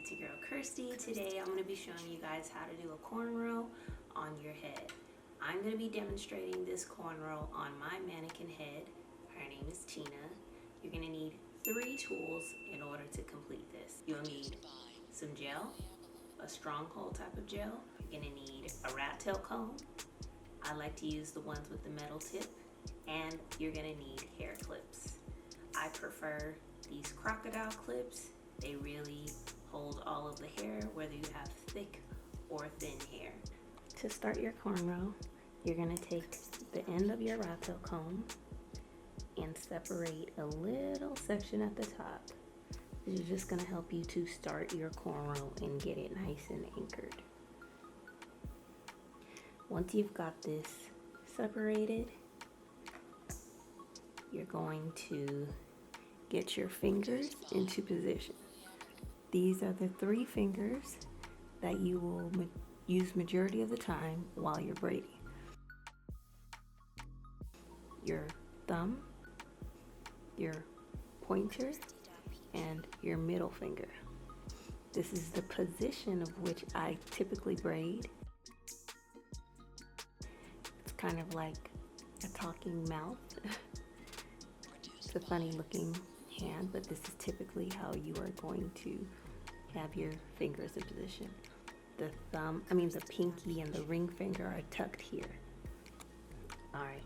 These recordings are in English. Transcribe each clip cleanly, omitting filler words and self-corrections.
it's your girl Kersti. Today I'm going to be showing you guys how to do a cornrow on your head. I'm going to be demonstrating this cornrow on my mannequin head. Her name is Tina. You're going to need 3 tools in order to complete this. You'll need some gel, a stronghold type of gel. You're going to need a rat tail comb. I like to use the ones with the metal tip. And you're going to need hair clips. I prefer these crocodile clips. They really hold all of the hair, whether you have thick or thin hair. To start your cornrow, you're going to take the end of your rat tail comb and separate a little section at the top. This is just going to help you to start your cornrow and get it nice and anchored. Once you've got this separated, you're going to get your fingers into position. These are the 3 fingers that you will use majority of the time while you're braiding. Your thumb, your pointer, and your middle finger. This is the position of which I typically braid. It's kind of like a talking mouth. It's a funny looking hand, but this is typically how you are going to have your fingers in position. The pinky and the ring finger are tucked here. Alright,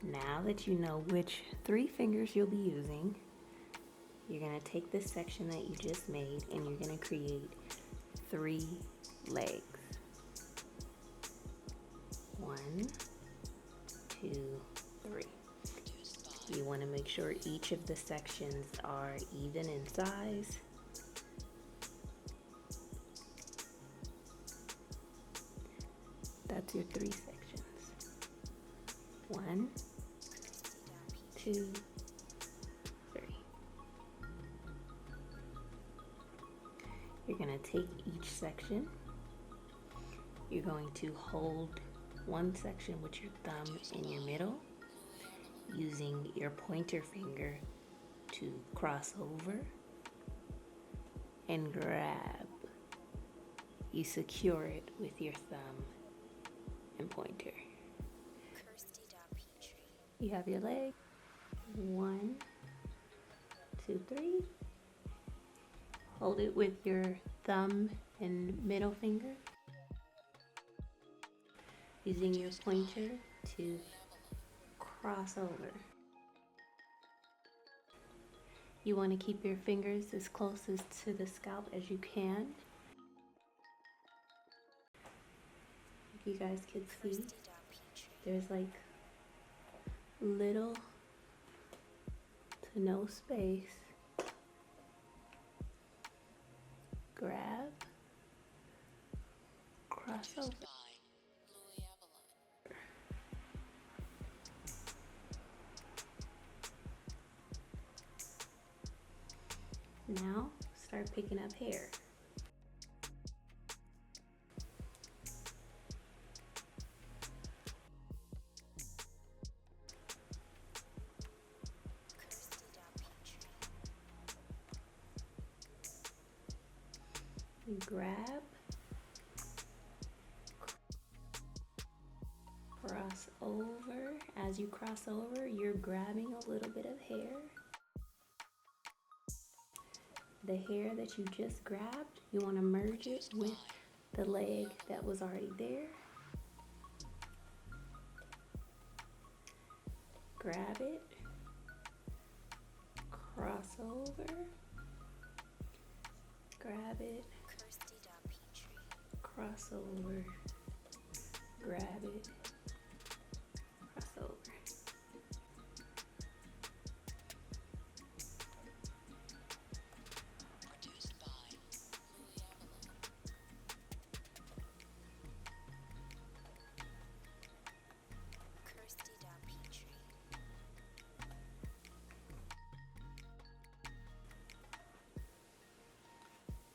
now that you know which 3 fingers you'll be using, you're going to take this section that you just made and you're going to create 3 legs. 1, 2, 3. You want to make sure each of the sections are even in size. That's your 3 sections. 1, 2, 3. You're going to take each section. You're going to hold one section with your thumb in your middle, using your pointer finger to cross over and grab. You secure it with your thumb and pointer. Kersti Pitre. You have your leg. 1, 2, 3. Hold it with your thumb and middle finger, using your pointer to cross over. You want to keep your fingers as close to the scalp as you can. If you guys can see, there's like little to no space. Grab, cross over. Now, start picking up hair. You grab, cross over. As you cross over, you're grabbing a little bit of hair. The hair that you just grabbed, you want to merge it with the leg that was already there. Grab it, cross over, grab it, cross over, grab it, cross over.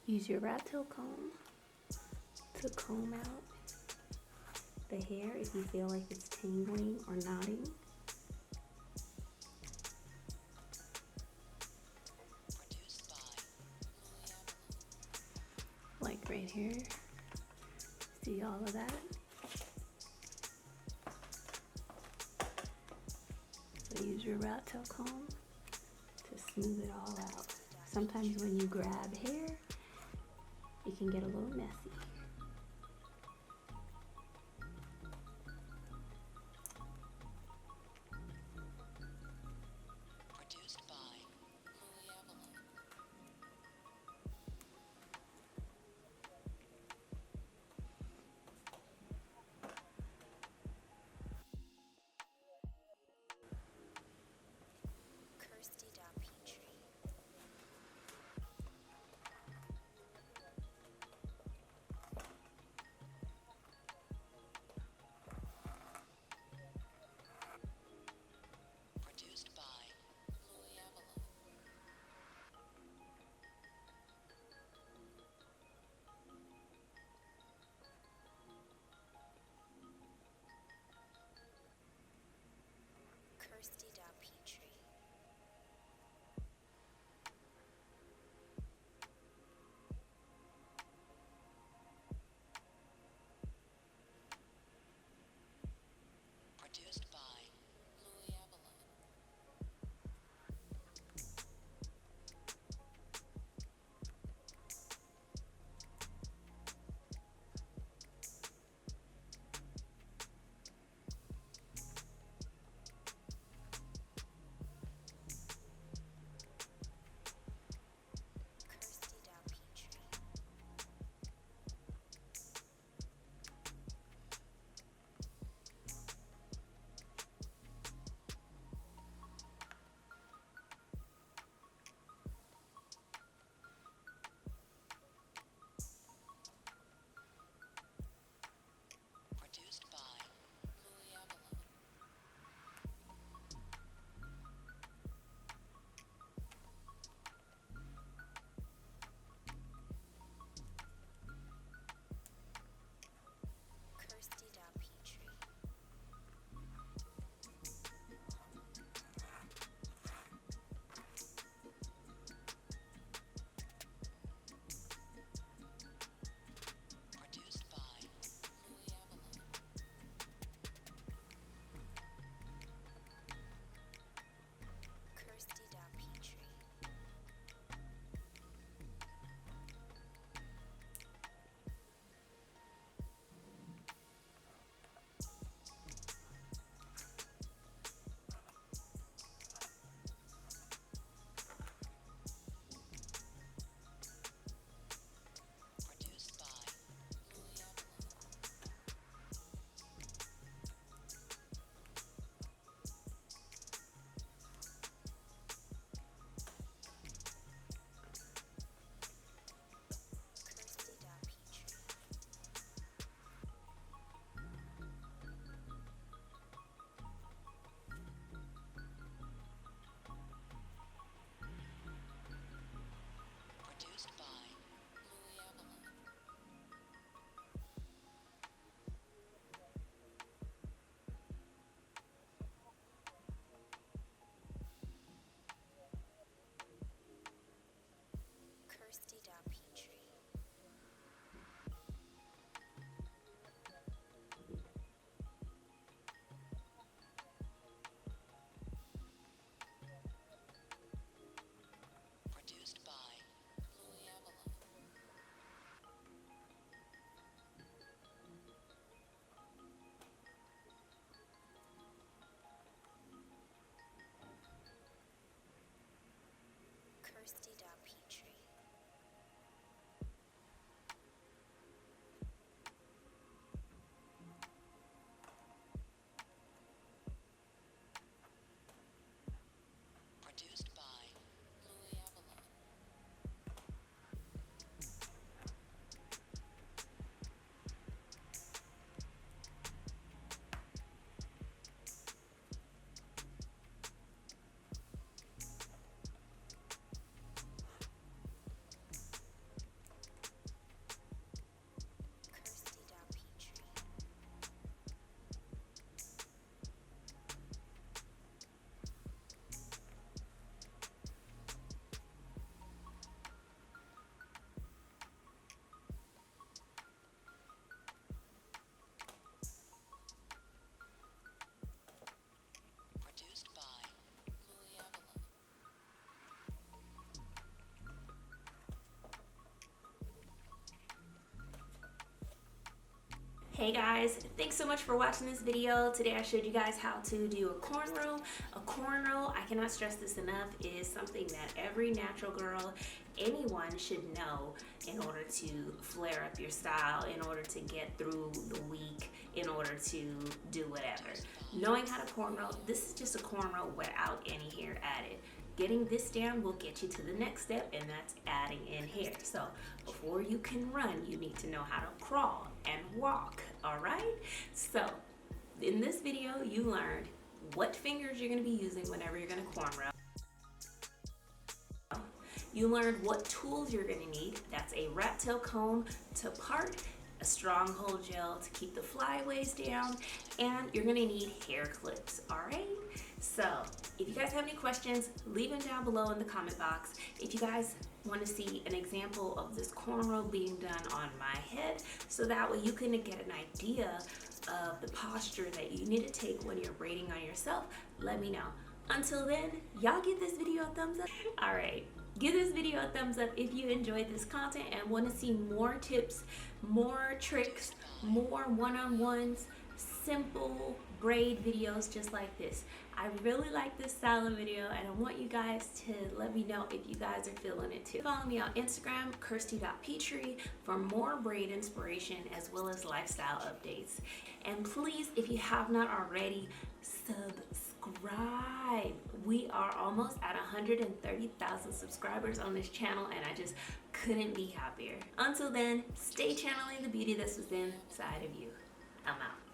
Use your rat tail comb to comb out the hair if you feel like it's tangling or knotting. right here. See all of that? So use your rat tail comb to smooth it all out. Sometimes when you grab hair, it can get a little messy. Kersti Pitre. Produced by Louis Avalon. Kersti Pitre. Produced by Louis Avalon. Kersti Pitre. Produced by Louis Avalon. Kersti Pitre. Produced by Louis Avalon. Kersti Pitre. Produced by Louis Avalon. Kersti Pitre. Produced by Louis Avalon. Kersti Pitre. Produced by Louis Avalon. Kersti Pitre. Produced by Louis Avalon. Kersti Pitre. Hey guys, thanks so much for watching this video. Today I showed you guys how to do a cornrow. A cornrow, I cannot stress this enough, is something that every natural girl, anyone should know in order to flare up your style, in order to get through the week, in order to do whatever. Knowing how to cornrow, this is just a cornrow without any hair added. Getting this down will get you to the next step, and that's adding in hair. So before you can run, you need to know how to crawl and walk, all right? So in this video, you learned what fingers you're gonna be using whenever you're gonna cornrow. You learned what tools you're gonna need. That's a rat tail comb to part, a stronghold gel to keep the flyaways down, and you're gonna need hair clips, all right? So if you guys have any questions, leave them down below in the comment box. If you guys want to see an example of this cornrow being done on my head, so that way you can get an idea of the posture that you need to take when you're braiding on yourself, let me know. Until then, y'all give this video a thumbs up. All right, give this video a thumbs up if you enjoyed this content and want to see more tips, more tricks, more one-on-ones, simple braid videos just like this. I really like this style of video, and I want you guys to let me know if you guys are feeling it too. Follow me on Instagram, Kersti.Pitre, for more braid inspiration as well as lifestyle updates. And please, if you have not already, subscribe. We are almost at 130,000 subscribers on this channel, and I just couldn't be happier. Until then, stay channeling the beauty that's within inside of you. I'm out.